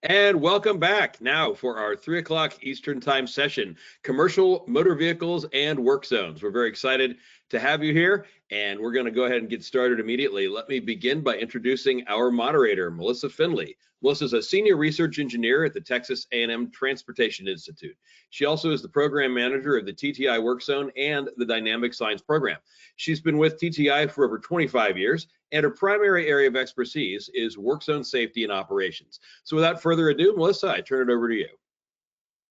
And welcome back now for our 3 o'clock Eastern Time session, Commercial Motor Vehicles and Work Zones. We're very excited to have you here, and we're going to go ahead and get started immediately. Let me begin by introducing our moderator, Melissa Finley. Melissa is a senior research engineer at the Texas A&M Transportation Institute. She also is the program manager of the TTI Work Zone and the Dynamic Science program. She's been with TTI for over 25 years, and her primary area of expertise is work zone safety and operations. So without further ado, Melissa, I turn it over to you.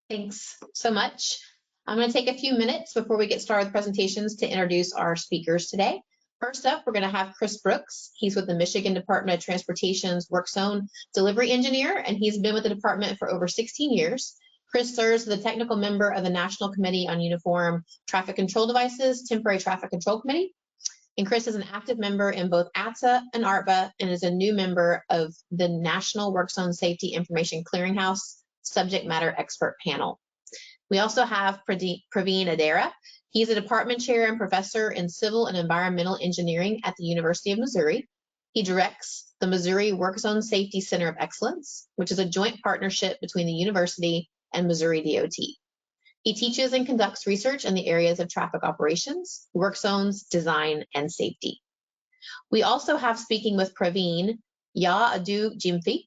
Thanks so much. I'm going to take a few minutes before we get started with presentations to introduce our speakers today. First up, we're going to have Chris Brooks. He's with the Michigan Department of Transportation's Work Zone Delivery Engineer, and he's been with the department for over 16 years. Chris serves as the technical member of the National Committee on Uniform Traffic Control Devices, Temporary Traffic Control Committee. And Chris is an active member in both ATSA and ARTBA and is a new member of the National Work Zone Safety Information Clearinghouse Subject Matter Expert Panel. We also have Praveen Adera. He's a department chair and professor in civil and environmental engineering at the University of Missouri. He directs the Missouri Work Zone Safety Center of Excellence, which is a joint partnership between the university and Missouri DOT. He teaches and conducts research in the areas of traffic operations, work zones, design, and safety. We also have speaking with Praveen Adu Jimfi.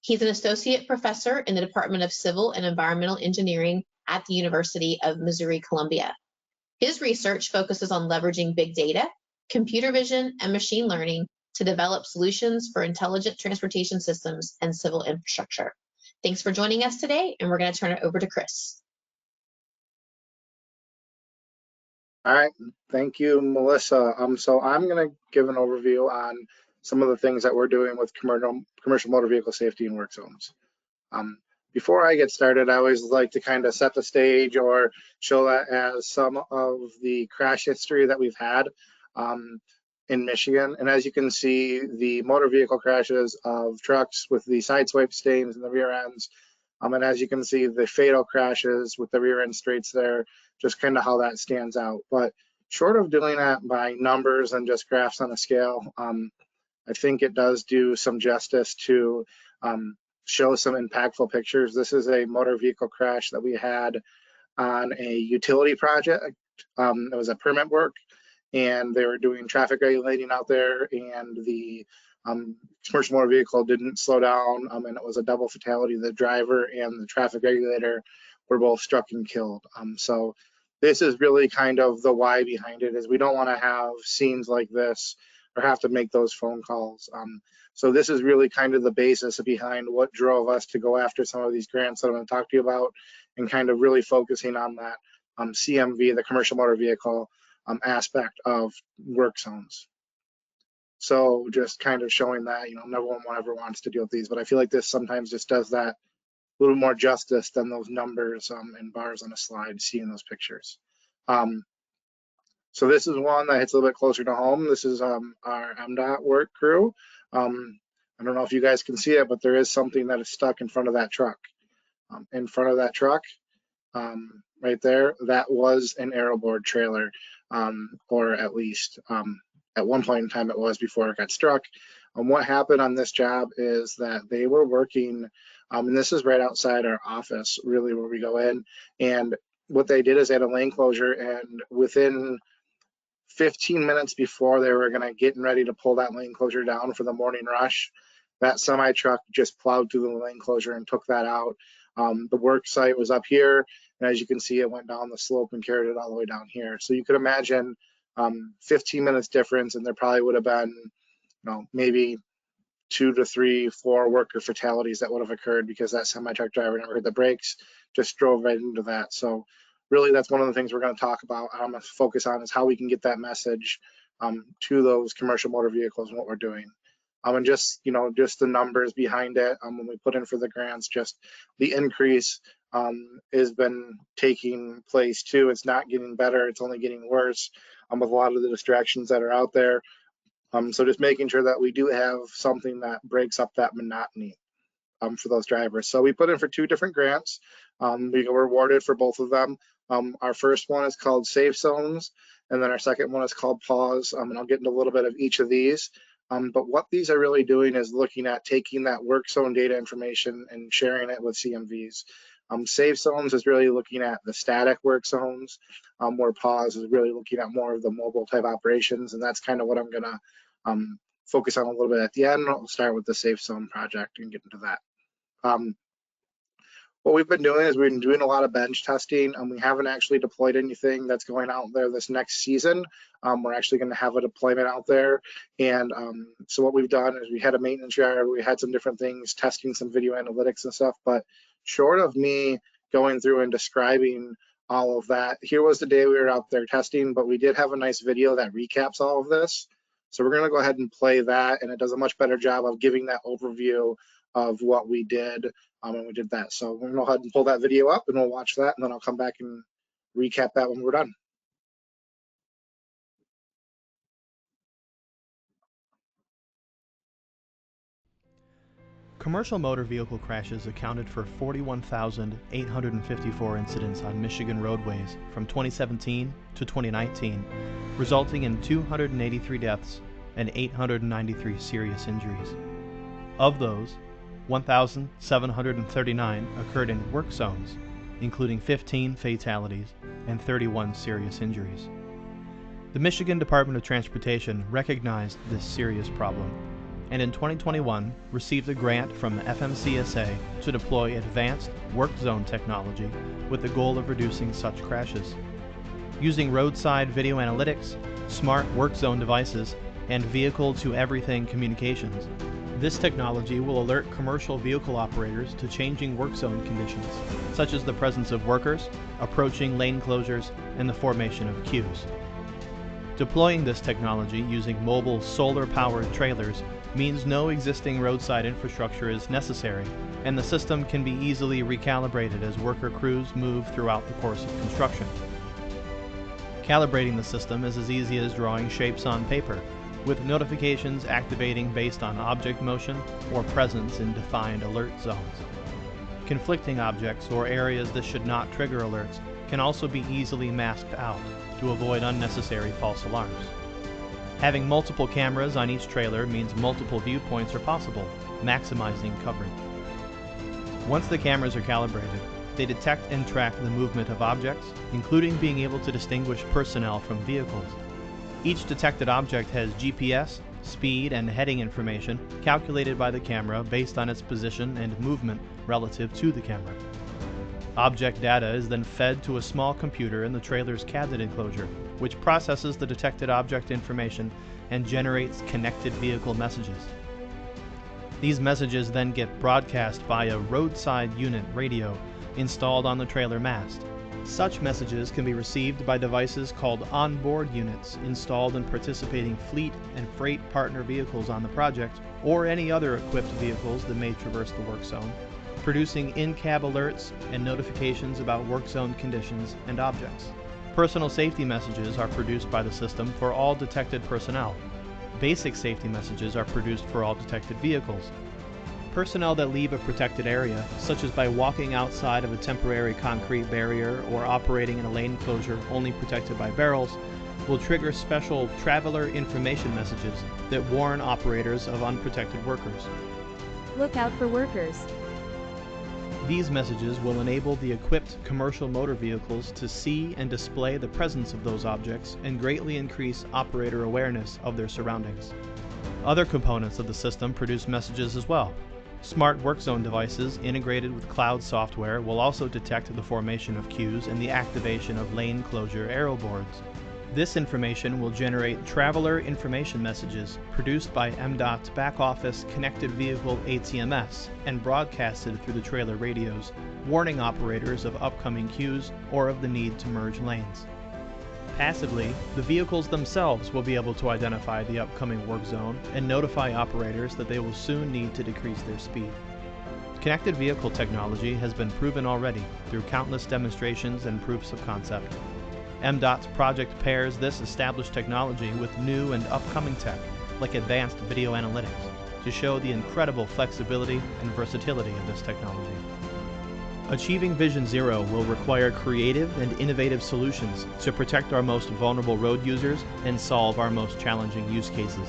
He's an associate professor in the Department of Civil and Environmental Engineering at the University of Missouri-Columbia. His research focuses on leveraging big data, computer vision, and machine learning to develop solutions for intelligent transportation systems and civil infrastructure. Thanks for joining us today, and we're going to turn it over to Chris. All right, thank you, Melissa. So I'm going to give an overview on some of the things that we're doing with commercial motor vehicle safety and work zones. Before I get started, I always like to kind of set the stage or show that as some of the crash history that we've had in Michigan. And as you can see, the motor vehicle crashes of trucks with the side swipe stains in the rear ends. And as you can see, the fatal crashes with the rear end straights there, just kind of how that stands out. But short of doing that by numbers and just graphs on a scale, I think it does do some justice to show some impactful pictures. This is a motor vehicle crash that we had on a utility project. It was a permit work, and they were doing traffic regulating out there, and the commercial motor vehicle didn't slow down, and it was a double fatality. The driver and the traffic regulator were both struck and killed. So this is really kind of the why behind it, is we don't want to have scenes like this or have to make those phone calls. So this is really kind of the basis behind what drove us to go after some of these grants that I'm going to talk to you about, and kind of really focusing on that CMV, the commercial motor vehicle aspect of work zones. So just kind of showing that, no one ever wants to deal with these, but I feel like this sometimes just does that a little more justice than those numbers and bars on a slide, seeing those pictures. So this is one that hits a little bit closer to home. This is our MDOT work crew. I don't know if you guys can see it, but there is something that is stuck in front of that truck. In front of that truck, right there, that was an aeroboard trailer, or at least at one point in time it was before it got struck. What happened on this job is that they were working, and this is right outside our office, really, where we go in, and what they did is they had a lane closure, and within 15 minutes before they were getting ready to pull that lane closure down for the morning rush, that semi truck just plowed through the lane closure and took that out. The work site was up here, and as you can see, it went down the slope and carried it all the way down here. So you could imagine 15 minutes difference, and there probably would have been, maybe 2 to 3, 4 worker fatalities that would have occurred because that semi truck driver never hit the brakes, just drove right into that. So really, that's one of the things we're going to talk about. I'm going to focus on is how we can get that message to those commercial motor vehicles and what we're doing. And just the numbers behind it. When we put in for the grants, just the increase has been taking place too. It's not getting better. It's only getting worse with a lot of the distractions that are out there. So just making sure that we do have something that breaks up that monotony for those drivers. So we put in for 2 different grants. We were awarded for both of them. Our first one is called Safe Zones, and then our second one is called Pause. And I'll get into a little bit of each of these. But what these are really doing is looking at taking that work zone data information and sharing it with CMVs. Safe zones is really looking at the static work zones, where pause is really looking at more of the mobile type operations. And that's kind of what I'm gonna focus on a little bit at the end. I'll start with the safe zone project and get into that. What we've been doing is we've been doing a lot of bench testing. We haven't actually deployed anything that's going out there this next season. We're actually going to have a deployment out there. And so what we've done is we had a maintenance yard, we had some different things, testing some video analytics and stuff. But short of me going through and describing all of that, here was the day we were out there testing, but we did have a nice video that recaps all of this. So we're going to go ahead and play that, and it does a much better job of giving that overview of what we did when we did that. So we're gonna go ahead and pull that video up and we'll watch that, and then I'll come back and recap that when we're done. Commercial motor vehicle crashes accounted for 41,854 incidents on Michigan roadways from 2017 to 2019, resulting in 283 deaths and 893 serious injuries. Of those, 1,739 occurred in work zones, including 15 fatalities and 31 serious injuries. The Michigan Department of Transportation recognized this serious problem, and in 2021 received a grant from FMCSA to deploy advanced work zone technology with the goal of reducing such crashes. Using roadside video analytics, smart work zone devices, and vehicle-to-everything communications, this technology will alert commercial vehicle operators to changing work zone conditions, such as the presence of workers, approaching lane closures, and the formation of queues. Deploying this technology using mobile solar-powered trailers means no existing roadside infrastructure is necessary, and the system can be easily recalibrated as worker crews move throughout the course of construction. Calibrating the system is as easy as drawing shapes on paper, with notifications activating based on object motion or presence in defined alert zones. Conflicting objects or areas that should not trigger alerts can also be easily masked out to avoid unnecessary false alarms. Having multiple cameras on each trailer means multiple viewpoints are possible, maximizing coverage. Once the cameras are calibrated, they detect and track the movement of objects, including being able to distinguish personnel from vehicles. Each detected object has GPS, speed, and heading information calculated by the camera based on its position and movement relative to the camera. Object data is then fed to a small computer in the trailer's cabinet enclosure, which processes the detected object information and generates connected vehicle messages. These messages then get broadcast via roadside unit radio installed on the trailer mast. Such messages can be received by devices called onboard units installed in participating fleet and freight partner vehicles on the project, or any other equipped vehicles that may traverse the work zone, producing in-cab alerts and notifications about work zone conditions and objects. Personal safety messages are produced by the system for all detected personnel. Basic safety messages are produced for all detected vehicles. Personnel that leave a protected area, such as by walking outside of a temporary concrete barrier or operating in a lane closure only protected by barrels, will trigger special traveler information messages that warn operators of unprotected workers. Look out for workers. These messages will enable the equipped commercial motor vehicles to see and display the presence of those objects and greatly increase operator awareness of their surroundings. Other components of the system produce messages as well. Smart work zone devices integrated with cloud software will also detect the formation of queues and the activation of lane closure arrow boards. This information will generate traveler information messages produced by MDOT's back-office connected vehicle ATMS and broadcasted through the trailer radios, warning operators of upcoming queues or of the need to merge lanes. Passively, the vehicles themselves will be able to identify the upcoming work zone and notify operators that they will soon need to decrease their speed. Connected vehicle technology has been proven already through countless demonstrations and proofs of concept. MDOT's project pairs this established technology with new and upcoming tech, like advanced video analytics, to show the incredible flexibility and versatility of this technology. Achieving Vision Zero will require creative and innovative solutions to protect our most vulnerable road users and solve our most challenging use cases.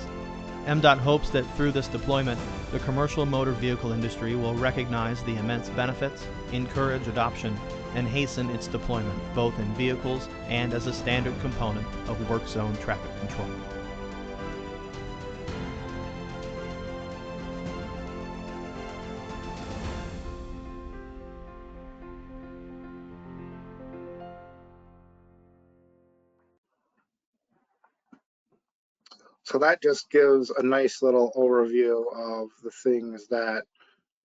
MDOT hopes that through this deployment, the commercial motor vehicle industry will recognize the immense benefits, encourage adoption, and hasten its deployment, both in vehicles and as a standard component of work zone traffic control. So that just gives a nice little overview of the things that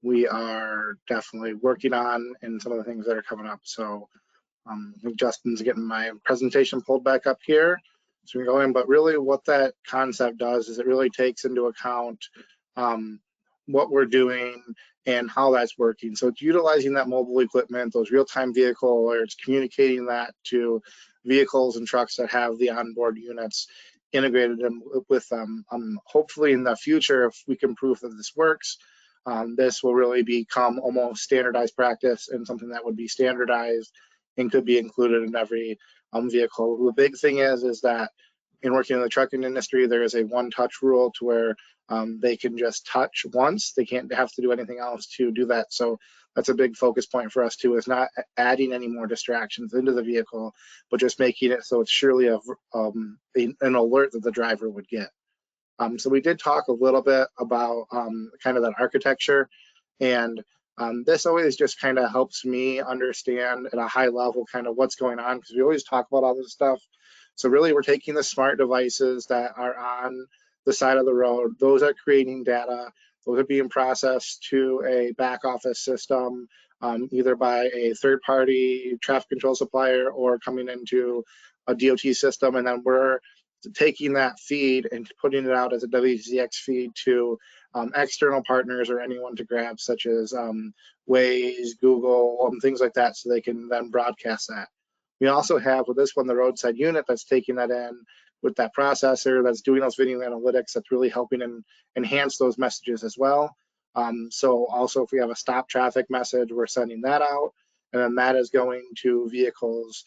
we are definitely working on and some of the things that are coming up. So I think Justin's getting my presentation pulled back up here. So we're going, but really what that concept does is it really takes into account what we're doing and how that's working. So it's utilizing that mobile equipment, those real-time vehicle alerts, communicating that to vehicles and trucks that have the onboard units integrated in with them. Hopefully in the future, if we can prove that this works, this will really become almost standardized practice and something that would be standardized and could be included in every vehicle. The big thing is that in working in the trucking industry, there is a one-touch rule to where they can just touch once. They can't have to do anything else to do that. So that's a big focus point for us too, is not adding any more distractions into the vehicle, but just making it so it's surely an alert that the driver would get. So we did talk a little bit about kind of that architecture, and this always just kind of helps me understand at a high level kind of what's going on, because we always talk about all this stuff. So really we're taking the smart devices that are on the side of the road, those are creating data, those are being processed to a back office system, either by a third party traffic control supplier or coming into a DOT system, and then we're taking that feed and putting it out as a WZX feed to external partners or anyone to grab, such as Waze, Google, things like that, so they can then broadcast that. We also have with this one the roadside unit that's taking that in with that processor that's doing those video analytics that's really helping and enhance those messages as well. So also if we have a stop traffic message, we're sending that out, and then that is going to vehicles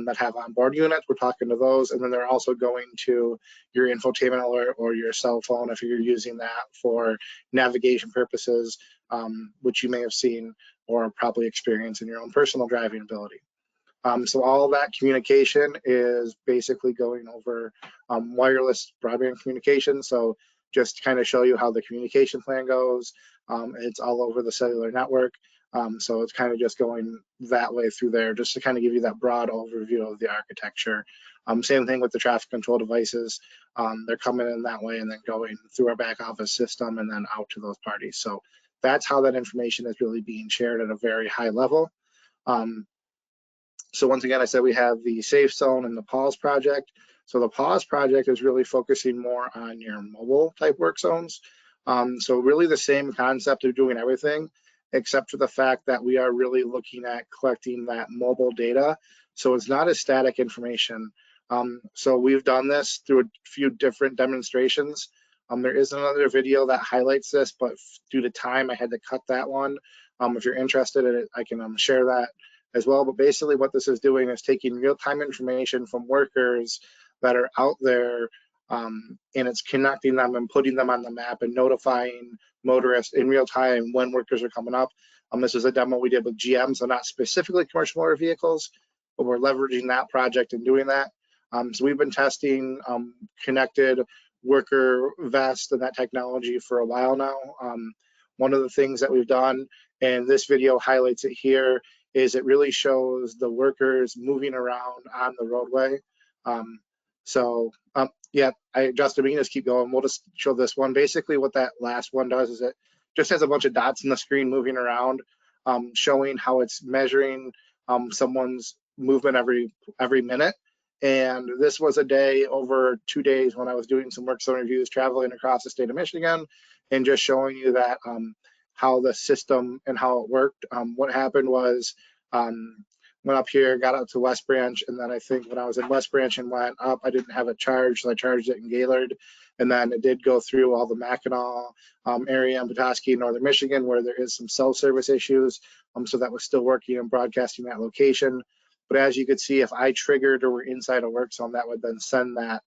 that have onboard units. We're talking to those, and then they're also going to your infotainment alert or your cell phone if you're using that for navigation purposes, which you may have seen or probably experienced in your own personal driving ability. So all of that communication is basically going over wireless broadband communication. So just to kind of show you how the communication plan goes, it's all over the cellular network. So it's kind of just going that way through there, just to kind of give you that broad overview of the architecture. Same thing with the traffic control devices. They're coming in that way and then going through our back office system and then out to those parties. So that's how that information is really being shared at a very high level. So once again, I said we have the Safe Zone and the Pause project. So the Pause project is really focusing more on your mobile type work zones. So really the same concept of doing everything, except for the fact that we are really looking at collecting that mobile data. So it's not a static information. So we've done this through a few different demonstrations. There is another video that highlights this, but due to time, I had to cut that one. If you're interested in it, I can share that as well. But basically what this is doing is taking real-time information from workers that are out there, and it's connecting them and putting them on the map and notifying motorists in real time when workers are coming up. This is a demo we did with GM, so not specifically commercial motor vehicles, but we're leveraging that project and doing that. So we've been testing connected worker vest and that technology for a while now. One of the things that we've done, and this video highlights it here, is it really shows the workers moving around on the roadway. Yeah, Justin, we can just keep going. We'll just show this one. Basically what that last one does is it just has a bunch of dots in the screen moving around, showing how it's measuring someone's movement every minute. And this was a day over 2 days when I was doing some work zone reviews, traveling across the state of Michigan, and just showing you that how the system and how it worked. What happened was went up here, got up to West Branch, and then I think when I was in West Branch and went up, I didn't have it charged, so I charged it in Gaylord, and then it did go through all the Mackinac area in Petoskey, Northern Michigan, where there is some cell service issues, so that was still working and broadcasting that location. But as you could see, if I triggered or were inside a work zone, that would then send that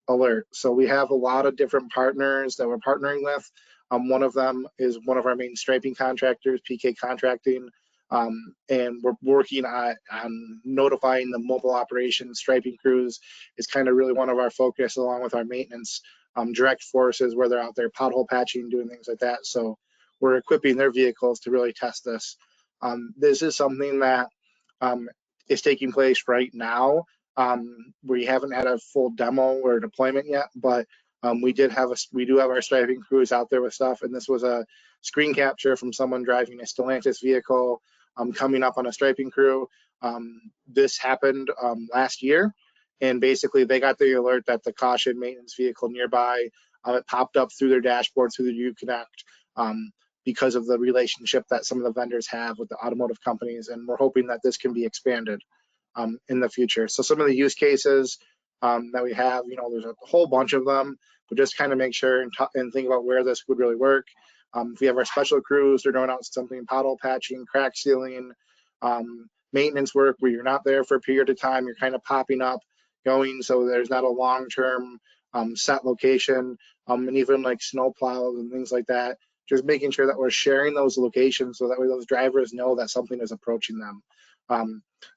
alert. So we have a lot of different partners that we're partnering with. One of them is one of our main striping contractors, PK Contracting, and we're working on notifying the mobile operations striping crews. Is kind of really one of our focus, along with our maintenance direct forces, where they're out there pothole patching, doing things like that. So we're equipping their vehicles to really test this. This is something that is taking place right now. We haven't had a full demo or deployment yet, but we do have our striping crews out there with stuff, and this was a screen capture from someone driving a Stellantis vehicle coming up on a striping crew. This happened last year, and basically they got the alert that the caution maintenance vehicle nearby. It popped up through their dashboard through the Uconnect because of the relationship that some of the vendors have with the automotive companies, and we're hoping that this can be expanded in the future. So some of the use cases that we have, there's a whole bunch of them, but just kind of make sure and think about where this would really work. If we have our special crews, they're going out something pothole patching, crack sealing, maintenance work where you're not there for a period of time, you're kind of popping up, going, so there's not a long-term set location, and even like snow plows and things like that. Just making sure that we're sharing those locations so that way those drivers know that something is approaching them.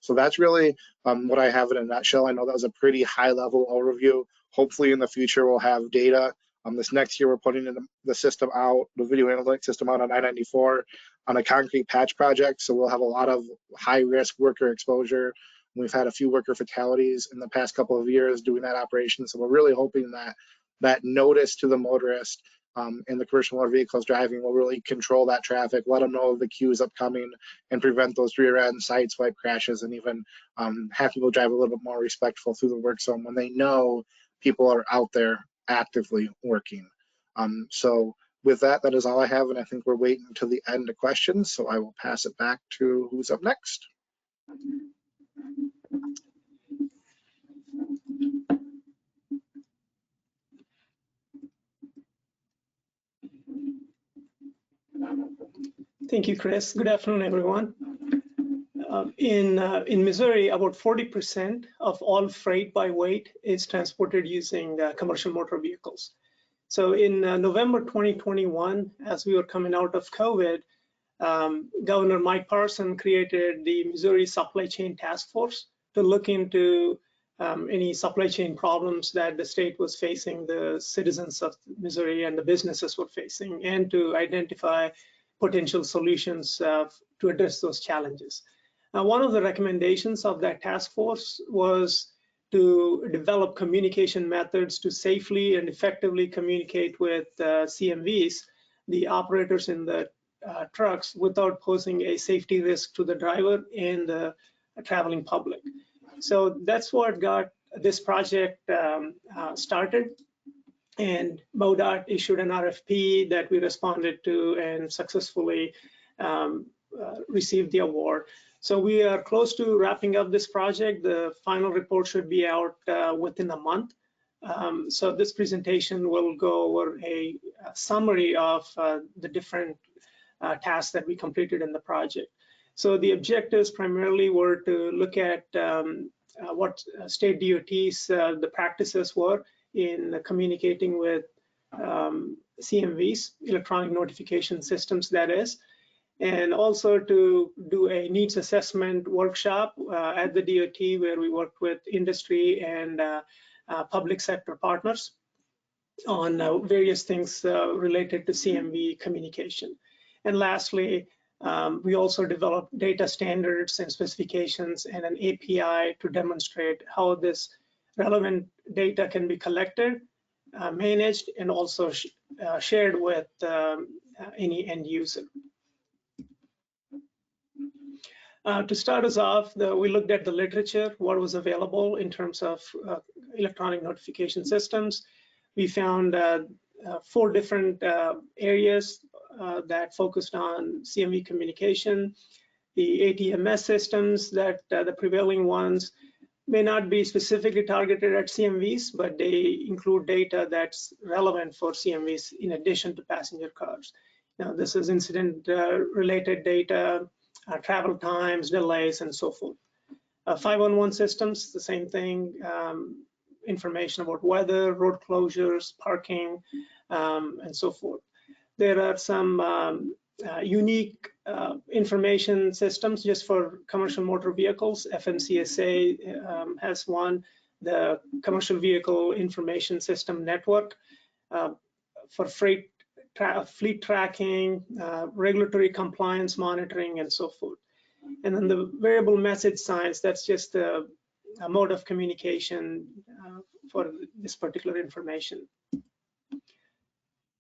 So that's really what I have in a nutshell. I know that was a pretty high-level overview. Hopefully in the future we'll have data. This next year we're putting in the system out, the video analytics system out on I-94 on a concrete patch project. So we'll have a lot of high-risk worker exposure. We've had a few worker fatalities in the past couple of years doing that operation. So we're really hoping that that notice to the motorist in the commercial motor vehicles driving will really control that traffic, let them know the queue is upcoming, and prevent those rear end side swipe crashes, and even have people drive a little bit more respectful through the work zone when they know people are out there actively working. So with that, that is all I have, and I think we're waiting until the end of questions, so I will pass it back to who's up next. Thank you, Chris. Good afternoon, everyone. In Missouri, about 40% of all freight by weight is transported using commercial motor vehicles. So in November 2021, as we were coming out of COVID, Governor Mike Parson created the Missouri Supply Chain Task Force to look into any supply chain problems that the state was facing, the citizens of Missouri and the businesses were facing, and to identify potential solutions to address those challenges. Now, one of the recommendations of that task force was to develop communication methods to safely and effectively communicate with CMVs, the operators in the trucks, without posing a safety risk to the driver and the traveling public. So that's what got this project started. And MoDOT issued an RFP that we responded to and successfully received the award. So we are close to wrapping up this project. The final report should be out within a month. So this presentation will go over a summary of the different tasks that we completed in the project. So the objectives primarily were to look at what state DOTs, the practices were in communicating with CMVs, electronic notification systems, that is, and also to do a needs assessment workshop at the DOT where we worked with industry and public sector partners on various things related to CMV communication. And lastly, we also developed data standards and specifications and an API to demonstrate how this relevant data can be collected, managed, and also shared with any end user. To start us off, we looked at the literature, what was available in terms of electronic notification systems. We found 4 different areas that focused on CMV communication. The ATMS systems, that the prevailing ones, may not be specifically targeted at CMVs, but they include data that's relevant for CMVs in addition to passenger cars. Now, this is incident-related data, travel times, delays, and so forth. 511 systems, the same thing. information about weather, road closures, parking, and so forth. There are some unique information systems just for commercial motor vehicles. FMCSA has one, the Commercial Vehicle Information System Network, for fleet tracking, regulatory compliance monitoring, and so forth. And then the variable message signs, that's just a mode of communication for this particular information.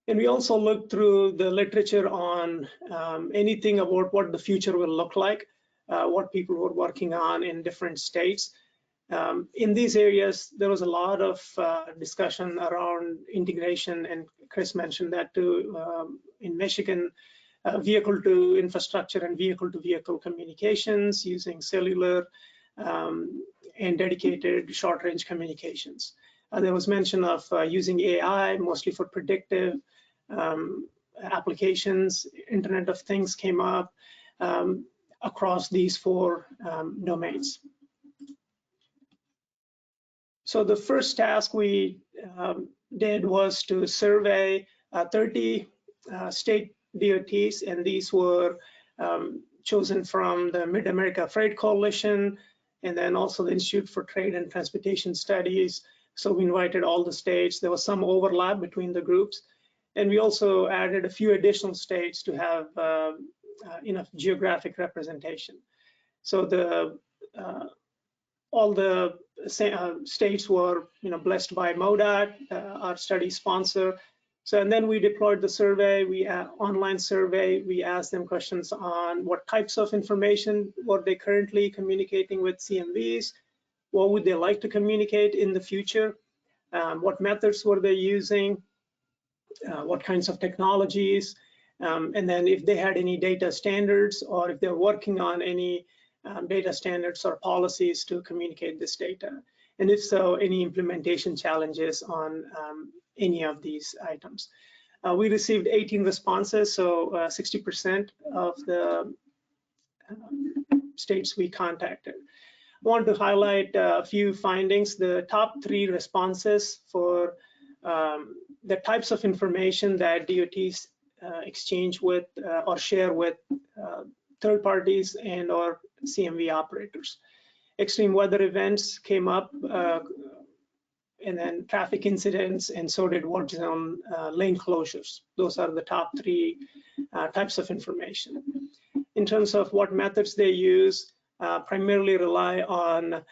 And we also looked through the literature on anything about what the future will look like, what people were working on in different states. In these areas, there was a lot of discussion around integration, and Chris mentioned that too. In Michigan, vehicle to infrastructure and vehicle to vehicle communications using cellular and dedicated short range communications. There was mention of using AI mostly for predictive applications. Internet of Things came up across these four domains. So the first task we did was to survey 30 state DOTs, and these were chosen from the Mid-America Freight Coalition and then also the Institute for Trade and Transportation Studies. So we invited all the states. There was some overlap between the groups. And we also added a few additional states to have enough geographic representation. So all the states were blessed by MoDOT, our study sponsor. So, and then we deployed the survey, online survey. We asked them questions on what types of information were they currently communicating with CMVs, what would they like to communicate in the future, what methods were they using, what kinds of technologies, and then if they had any data standards or if they're working on any data standards or policies to communicate this data. And if so, any implementation challenges on any of these items. We received 18 responses, so 60% of the states we contacted. I want to highlight a few findings. The top 3 responses for the types of information that DOTs exchange with or share with third parties and or CMV operators. Extreme weather events came up, and then traffic incidents, and so did work zone lane closures. Those are the top 3 types of information. In terms of what methods they use, primarily rely on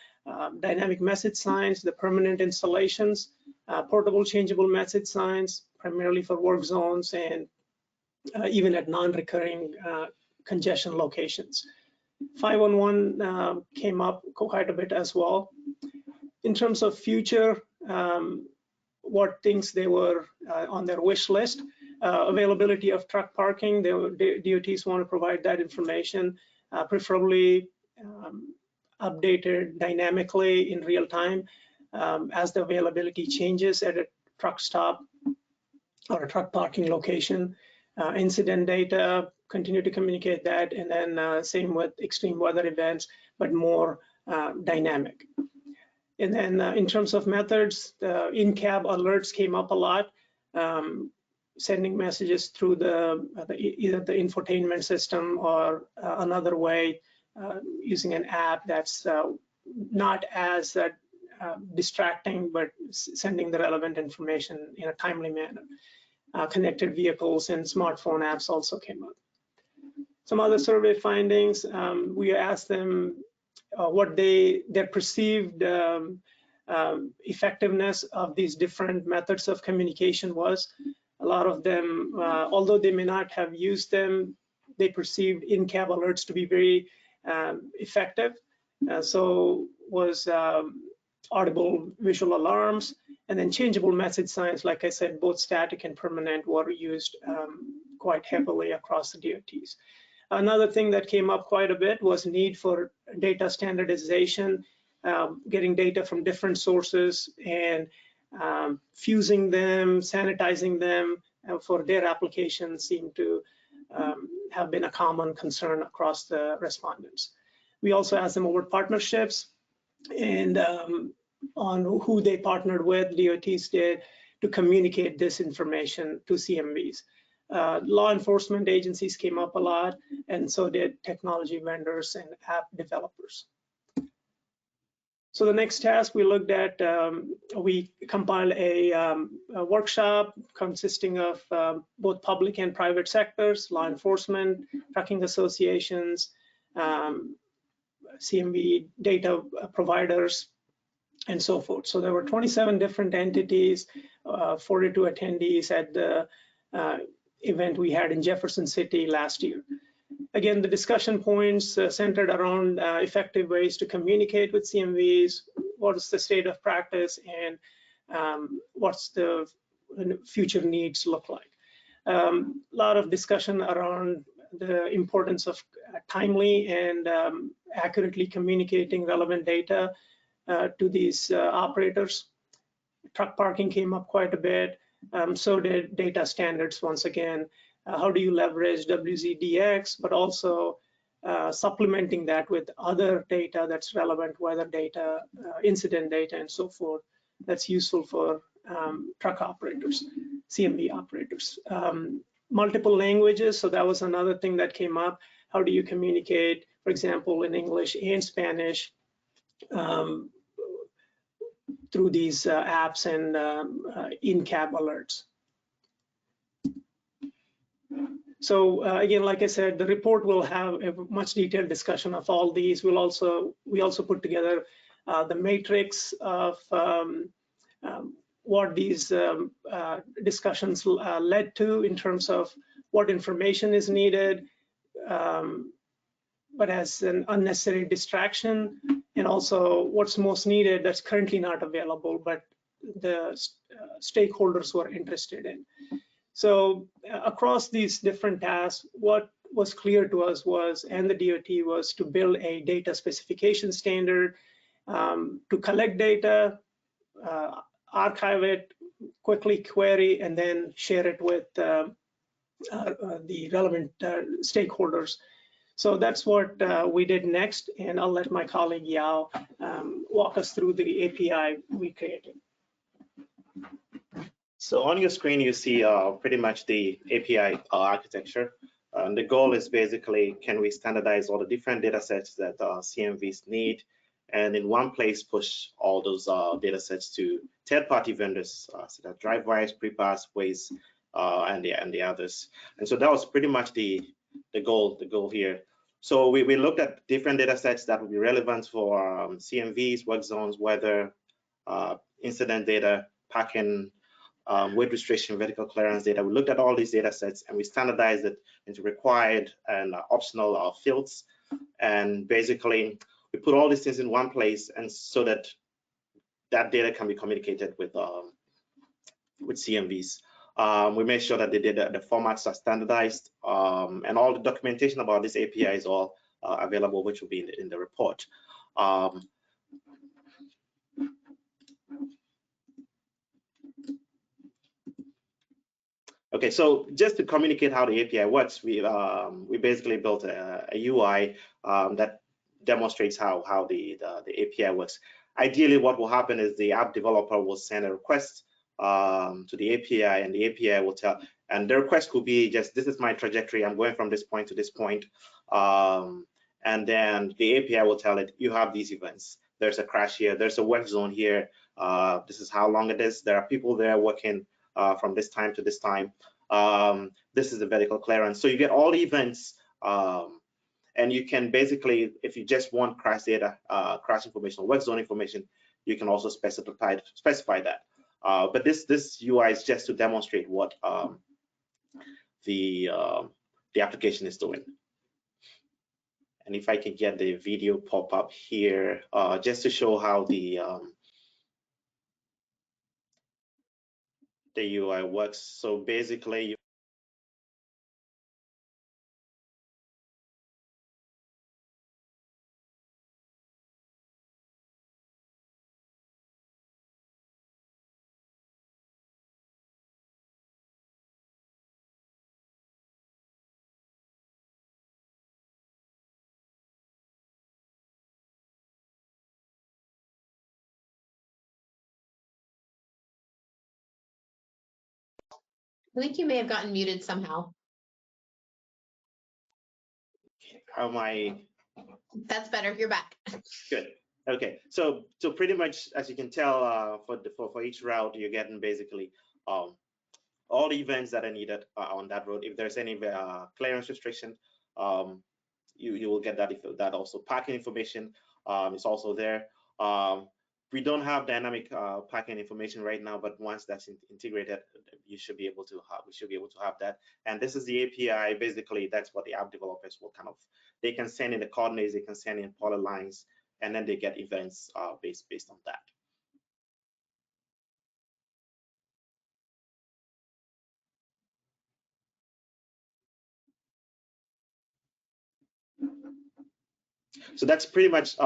dynamic message signs, the permanent installations, portable changeable message signs, primarily for work zones and even at non-recurring congestion locations. 511 came up quite a bit as well. In terms of future, what things they were on their wish list, availability of truck parking, DOTs want to provide that information, preferably updated dynamically in real time as the availability changes at a truck stop or a truck parking location. Incident data, continue to communicate that, and then same with extreme weather events, but more dynamic. And then in terms of methods, in-cab alerts came up a lot, sending messages through either the infotainment system or another way, using an app that's not as distracting, but sending the relevant information in a timely manner. Connected vehicles and smartphone apps also came up. Some other survey findings, we asked them what their perceived effectiveness of these different methods of communication was. A lot of them, although they may not have used them, they perceived in-cab alerts to be very effective. So was audible visual alarms, and then changeable message signs. Like I said, both static and permanent were used quite heavily across the DOTs. Another thing that came up quite a bit was need for data standardization, getting data from different sources and fusing them, sanitizing them for their applications seem to have been a common concern across the respondents. We also asked them about partnerships, and on who they partnered with, DOTs did, to communicate this information to CMVs. Law enforcement agencies came up a lot, and so did technology vendors and app developers. So the next task we looked at, we compiled a workshop consisting of both public and private sectors, law enforcement, trucking associations, CMV data providers, and so forth. So there were 27 different entities, 42 attendees at the event we had in Jefferson City last year. Again, the discussion points centered around effective ways to communicate with CMVs, what is the state of practice, and what's the future needs look like. A lot of discussion around the importance of timely and accurately communicating relevant data to these operators. Truck parking came up quite a bit. So did data standards once again. How do you leverage WZDX, but also supplementing that with other data that's relevant, weather data, incident data, and so forth, that's useful for truck operators, CMV operators. Multiple languages, so that was another thing that came up. How do you communicate, for example, in English and Spanish through these apps and in-cab alerts? So again, like I said, the report will have a much detailed discussion of all these. We also put together the matrix of what these discussions led to in terms of what information is needed, but as an unnecessary distraction, and also what's most needed that's currently not available, but the stakeholders were interested in. So across these different tasks, what was clear to us was, and the DOT, was to build a data specification standard to collect data, archive it, quickly query, and then share it with the relevant stakeholders. So that's what we did next, and I'll let my colleague Yao walk us through the API we created. So on your screen, you see pretty much the API architecture. The goal is basically, can we standardize all the different data sets that CMVs need, and in one place push all those data sets to third-party vendors, so that DriveWise, PrePass, Waze, and the others. And so that was pretty much the goal here. So we looked at different data sets that would be relevant for CMVs, work zones, weather, incident data, parking, weight restriction, vertical clearance data. We looked at all these data sets and we standardized it into required and optional fields. And basically, we put all these things in one place, and so that data can be communicated with CMVs. We made sure that the formats are standardized, and all the documentation about this API is all available, which will be in the report. Okay, so just to communicate how the API works, we basically built a UI that demonstrates how the API works. Ideally, what will happen is the app developer will send a request to the API, and the API will tell, and the request could be just, this is my trajectory, I'm going from this point to this point, and then the API will tell it, you have these events, there's a crash here, there's a work zone here, this is how long it is, there are people there working from this time to this time, this is the vertical clearance. So you get all the events, and you can basically, if you just want crash data, crash information, work zone information, you can also specify that. But this UI is just to demonstrate what the application is doing. And if I can get the video pop up here, just to show how the UI works. So basically, I think you may have gotten muted somehow. Am I That's better. You're back. good? Okay, so pretty much, as you can tell, for each route, you're getting basically all the events that are needed on that road. If there's any clearance restriction, you will get that also. Parking information is also there. We don't have dynamic parking information right now, but once that's integrated, we should be able to have that. And this is the API. Basically, that's what the app developers will they can send in the coordinates, they can send in polylines, and then they get events based on that. So that's pretty much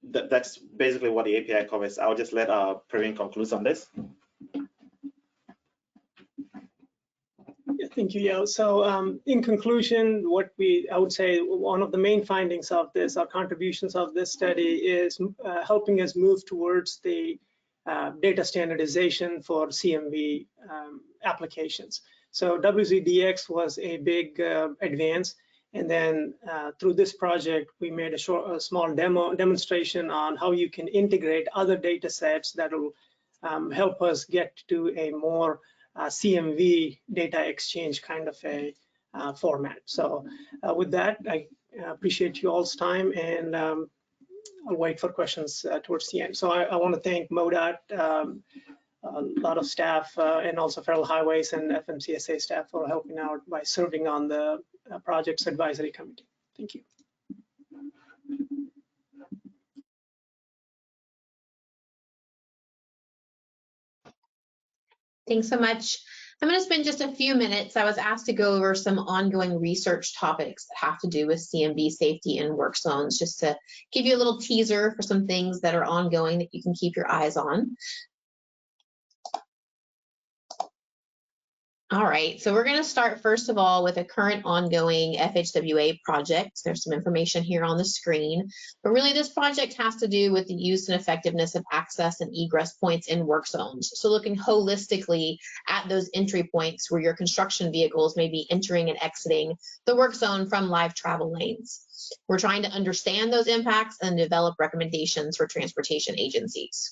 that's basically what the API covers. I'll just let Praveen conclude on this. Yeah, thank you, Yao. So in conclusion, I would say one of the main findings of this, or contributions of this study, is helping us move towards the data standardization for CMV applications. So WZDX was a big advance. And then through this project, we made a small demonstration on how you can integrate other data sets that will help us get to a more CMV data exchange kind of a format. So with that, I appreciate you all's time, and I'll wait for questions towards the end. So I want to thank MoDOT, a lot of staff, and also Federal Highways and FMCSA staff for helping out by serving on the project's advisory committee. Thank you. Thanks so much. I'm going to spend just a few minutes. I was asked to go over some ongoing research topics that have to do with CMV safety in work zones, just to give you a little teaser for some things that are ongoing that you can keep your eyes on. All right, so we're going to start first of all with a current ongoing FHWA project. There's some information here on the screen, but really this project has to do with the use and effectiveness of access and egress points in work zones. So looking holistically at those entry points where your construction vehicles may be entering and exiting the work zone from live travel lanes. We're trying to understand those impacts and develop recommendations for transportation agencies.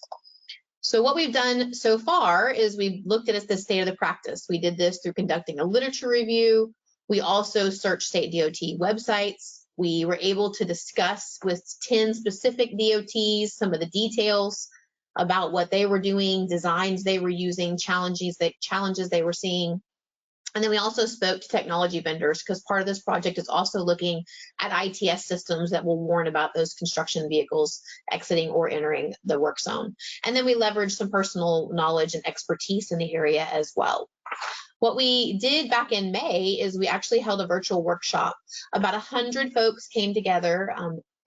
So what we've done so far is we've looked at the state of the practice. We did this through conducting a literature review. We also searched state DOT websites. We were able to discuss with 10 specific DOTs some of the details about what they were doing, designs they were using, challenges they were seeing. And then we also spoke to technology vendors, because part of this project is also looking at ITS systems that will warn about those construction vehicles exiting or entering the work zone. And then we leveraged some personal knowledge and expertise in the area as well. What we did back in May is we actually held a virtual workshop. About 100 folks came together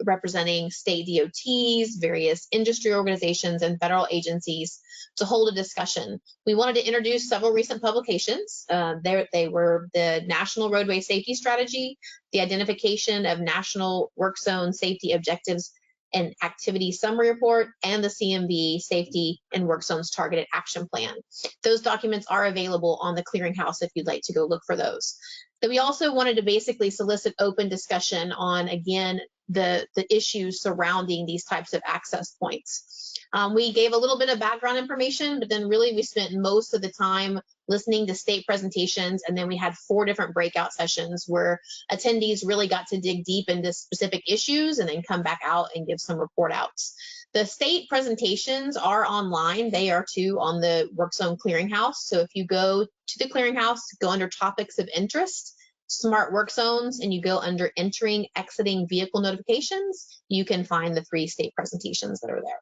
representing state DOTs, various industry organizations, and federal agencies to hold a discussion. We wanted to introduce several recent publications. They were the National Roadway Safety Strategy, the Identification of National Work Zone Safety Objectives and Activity Summary Report, and the CMV Safety and Work Zones Targeted Action Plan. Those documents are available on the Clearinghouse if you'd like to go look for those. Then we also wanted to basically solicit open discussion on, again, the issues surrounding these types of access points. We gave a little bit of background information, but then really we spent most of the time listening to state presentations, and then we had 4 different breakout sessions where attendees really got to dig deep into specific issues and then come back out and give some report outs. The state presentations are online. They are too on the Work Zone Clearinghouse. So if you go to the Clearinghouse, go under Topics of Interest, Smart Work Zones, and you go under Entering, Exiting Vehicle Notifications, you can find the 3 state presentations that are there.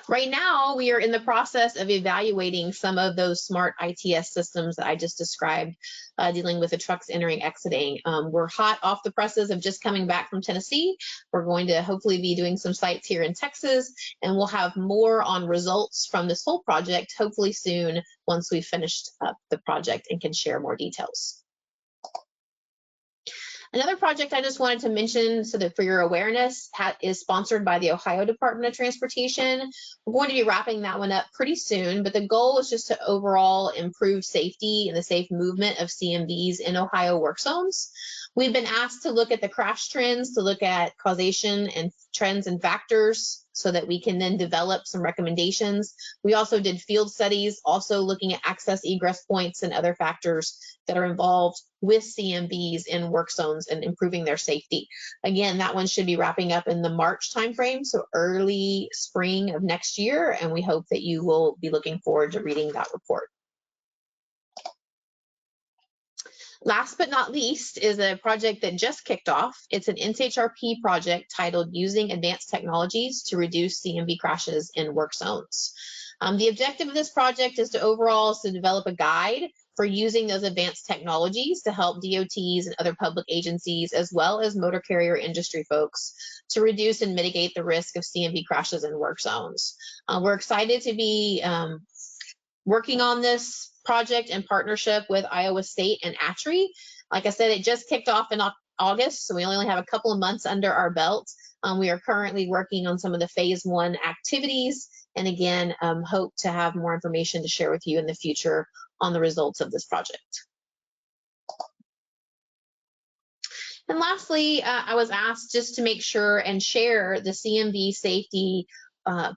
Right now, we are in the process of evaluating some of those smart ITS systems that I just described, dealing with the trucks entering, exiting. We're hot off the presses of just coming back from Tennessee. We're going to hopefully be doing some sites here in Texas, and we'll have more on results from this whole project, hopefully soon, once we've finished up the project and can share more details. Another project I just wanted to mention so that for your awareness is sponsored by the Ohio Department of Transportation. We're going to be wrapping that one up pretty soon, but the goal is just to overall improve safety and the safe movement of CMVs in Ohio work zones. We've been asked to look at the crash trends, to look at causation and trends and factors so that we can then develop some recommendations. We also did field studies, also looking at access egress points and other factors that are involved with CMVs in work zones and improving their safety. Again, that one should be wrapping up in the March timeframe, so early spring of next year, and we hope that you will be looking forward to reading that report. Last but not least is a project that just kicked off. It's an NCHRP project titled Using Advanced Technologies to Reduce CMV Crashes in Work Zones. The objective of this project is to develop a guide for using those advanced technologies to help DOTs and other public agencies, as well as motor carrier industry folks, to reduce and mitigate the risk of CMV crashes in work zones. We're excited to be working on this project in partnership with Iowa State and ATRI. Like I said, it just kicked off in August, so we only have a couple of months under our belt. We are currently working on some of the phase 1 activities, and again, hope to have more information to share with you in the future on the results of this project. And lastly, I was asked just to make sure and share the CMV safety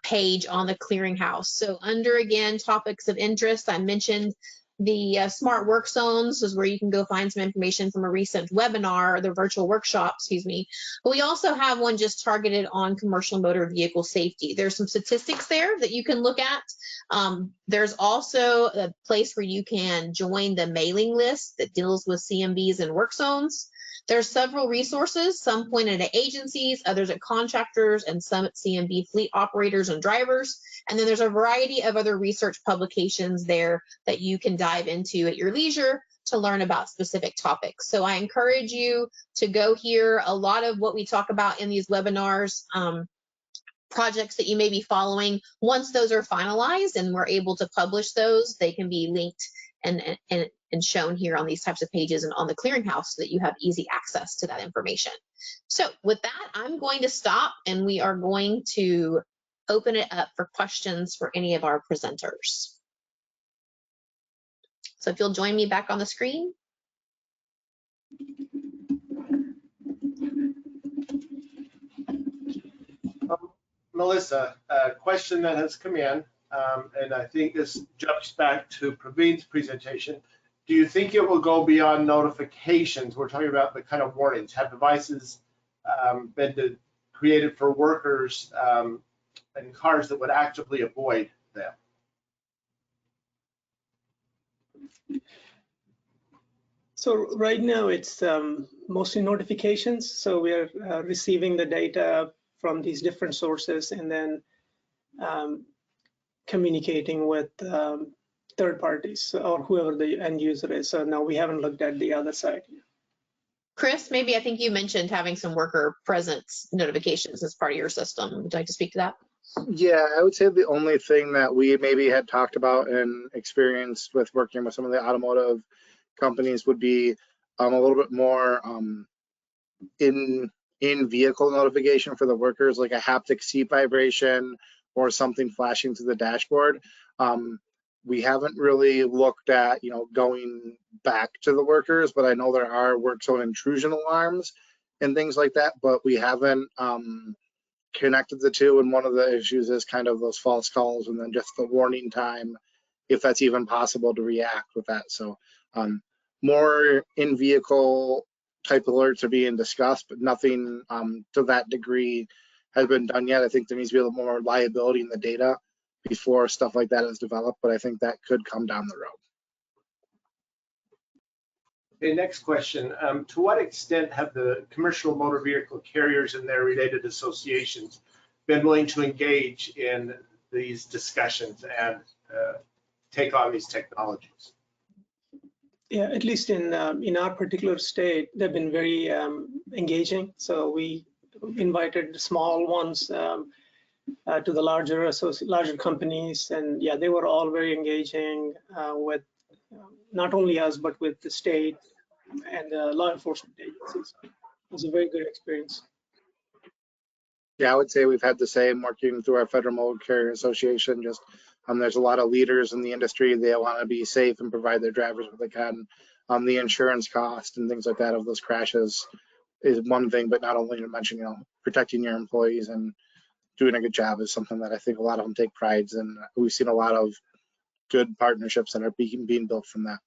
page on the Clearinghouse. So under, again, topics of interest, I mentioned the smart work zones is where you can go find some information from a recent webinar, or the virtual workshop, excuse me. But we also have one just targeted on commercial motor vehicle safety. There's some statistics there that you can look at. There's also a place where you can join the mailing list that deals with CMVs and work zones. There's several resources, some pointed at agencies, others at contractors, and some at CMV fleet operators and drivers. And then there's a variety of other research publications there that you can dive into at your leisure to learn about specific topics. So I encourage you to go here. A lot of what we talk about in these webinars, projects that you may be following, once those are finalized and we're able to publish those, they can be linked and shown here on these types of pages and on the Clearinghouse so that you have easy access to that information. So with that, I'm going to stop and we are going to open it up for questions for any of our presenters. So if you'll join me back on the screen. Melissa, a question that has come in, and I think this jumps back to Praveen's presentation. Do you think it will go beyond notifications? We're talking about the kind of warnings. Have devices been created for workers and cars that would actively avoid them? So right now it's mostly notifications. So we are receiving the data from these different sources and then communicating with third parties or whoever the end user is. So no, we haven't looked at the other side. Chris, maybe I think you mentioned having some worker presence notifications as part of your system. Would you like to speak to that? Yeah, I would say the only thing that we maybe had talked about and experienced with working with some of the automotive companies would be a little bit more in-vehicle notification for the workers, like a haptic seat vibration or something flashing to the dashboard. We haven't really looked at, going back to the workers, but I know there are work zone intrusion alarms and things like that, but we haven't connected the two. And one of the issues is kind of those false calls and then just the warning time, if that's even possible to react with that. So more in-vehicle type alerts are being discussed, but nothing to that degree has been done yet. I think there needs to be a little more liability in the data before stuff like that is developed, but I think that could come down the road. Okay, next question. To what extent have the commercial motor vehicle carriers and their related associations been willing to engage in these discussions and take on these technologies? Yeah, at least in our particular state, they've been very engaging. So we invited the small ones to the larger companies, and yeah, they were all very engaging with not only us but with the state law enforcement agencies. It was a very good experience. Yeah, I would say we've had the same working through our Federal Motor Carrier Association. Just there's a lot of leaders in the industry. They want to be safe and provide their drivers what they can. The insurance cost and things like that of those crashes is one thing, but not only to mention, protecting your employees and doing a good job is something that I think a lot of them take prides in. We've seen a lot of good partnerships that are being built from that.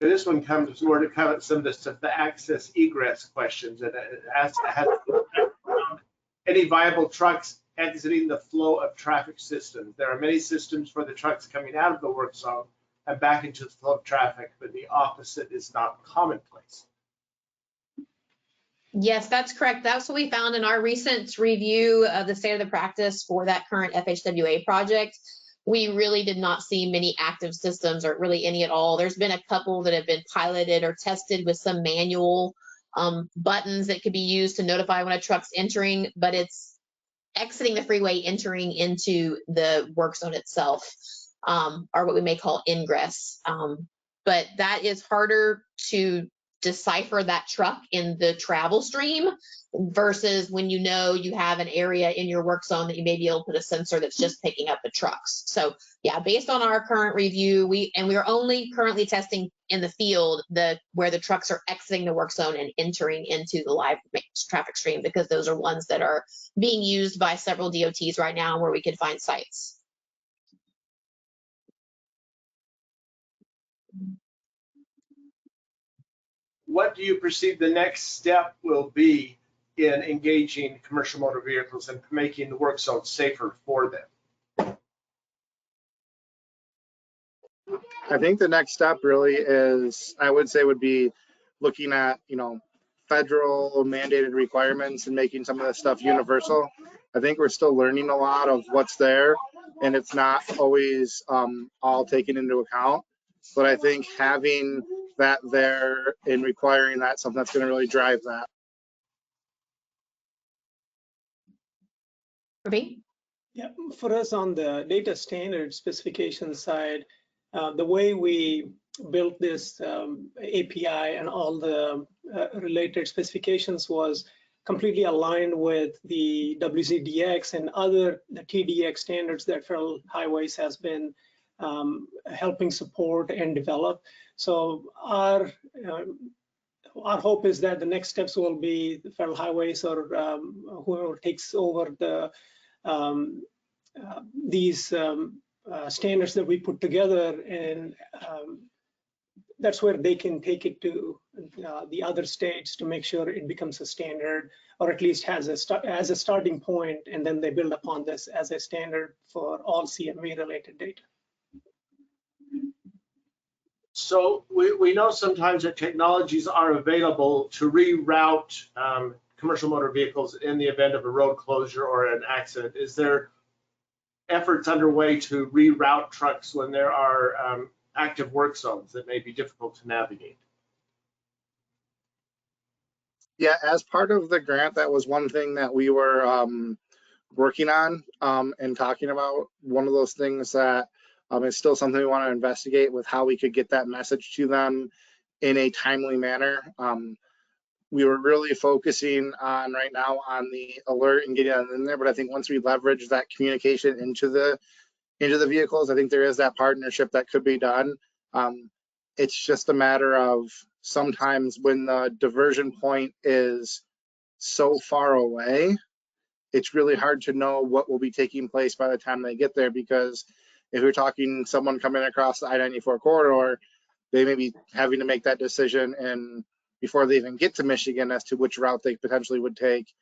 This one comes more to kind of some of the access egress questions, and it asks, any viable trucks exiting the flow of traffic systems? There are many systems for the trucks coming out of the work zone and back into the flow of traffic, but the opposite is not commonplace. Yes, that's correct. That's what we found in our recent review of the state of the practice for that current FHWA project. We really did not see many active systems, or really any at all. There's been a couple that have been piloted or tested with some manual buttons that could be used to notify when a truck's entering, but it's exiting the freeway, entering into the work zone itself, or what we may call ingress. But that is harder to decipher that truck in the travel stream versus when you have an area in your work zone that you may be able to put a sensor that's just picking up the trucks. So yeah, based on our current review, we're only currently testing in the field where the trucks are exiting the work zone and entering into the live traffic stream, because those are ones that are being used by several DOTs right now where we could find sites. What do you perceive the next step will be in engaging commercial motor vehicles and making the work zone safer for them? I think the next step really is, I would say, would be looking at, federal mandated requirements and making some of this stuff universal. I think we're still learning a lot of what's there, and it's not always all taken into account. But I think having that there and requiring that, something that's going to really drive that. Ravi? Yeah, for us on the data standard specification side, the way we built this API and all the related specifications was completely aligned with the WZDX and the TDX standards that Federal Highways has been helping support and develop. So our hope is that the next steps will be the Federal Highways or whoever takes over these standards that we put together, and that's where they can take it to the other states to make sure it becomes a standard, or at least has a starting point, and then they build upon this as a standard for all CMV related data. So we know sometimes that technologies are available to reroute commercial motor vehicles in the event of a road closure or an accident. Is there efforts underway to reroute trucks when there are active work zones that may be difficult to navigate? Yeah, as part of the grant, that was one thing that we were working on and talking about. One of those things that is still something we want to investigate with how we could get that message to them in a timely manner. We were really focusing on right now on the alert and getting it in there, but I think once we leverage that communication into the vehicles, I think there is that partnership that could be done. It's just a matter of sometimes when the diversion point is so far away, it's really hard to know what will be taking place by the time they get there, because if we're talking someone coming across the I-94 corridor, they may be having to make that decision and before they even get to Michigan as to which route they potentially would take.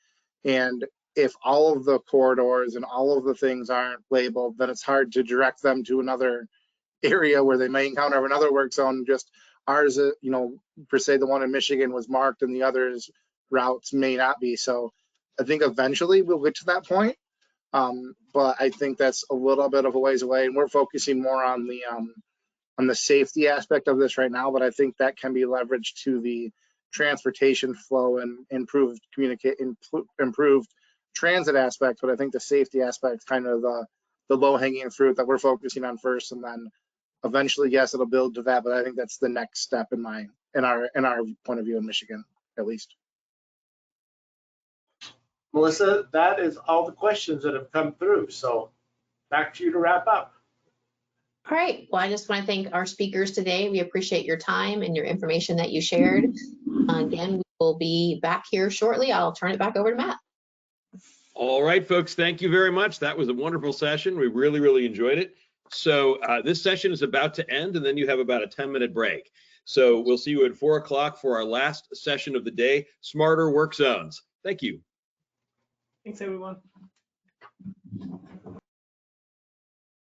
And if all of the corridors and all of the things aren't labeled, then it's hard to direct them to another area where they may encounter another work zone. Just ours, per se, the one in Michigan was marked and the others routes may not be. So I think eventually we'll get to that point. But I think that's a little bit of a ways away, and we're focusing more on the safety aspect of this right now. But I think that can be leveraged to the transportation flow and improved transit aspect. But I think the safety aspect is kind of the low-hanging fruit that we're focusing on first, and then eventually, yes, it'll build to that, but I think that's the next step in our point of view in Michigan, at least. Melissa, that is all the questions that have come through. So back to you to wrap up. All right. Well, I just want to thank our speakers today. We appreciate your time and your information that you shared. Again, we will be back here shortly. I'll turn it back over to Matt. All right, folks, thank you very much. That was a wonderful session. We really, really enjoyed it. So this session is about to end, and then you have about a 10-minute break. So we'll see you at 4 o'clock for our last session of the day, Smarter Work Zones. Thank you. Thanks, everyone.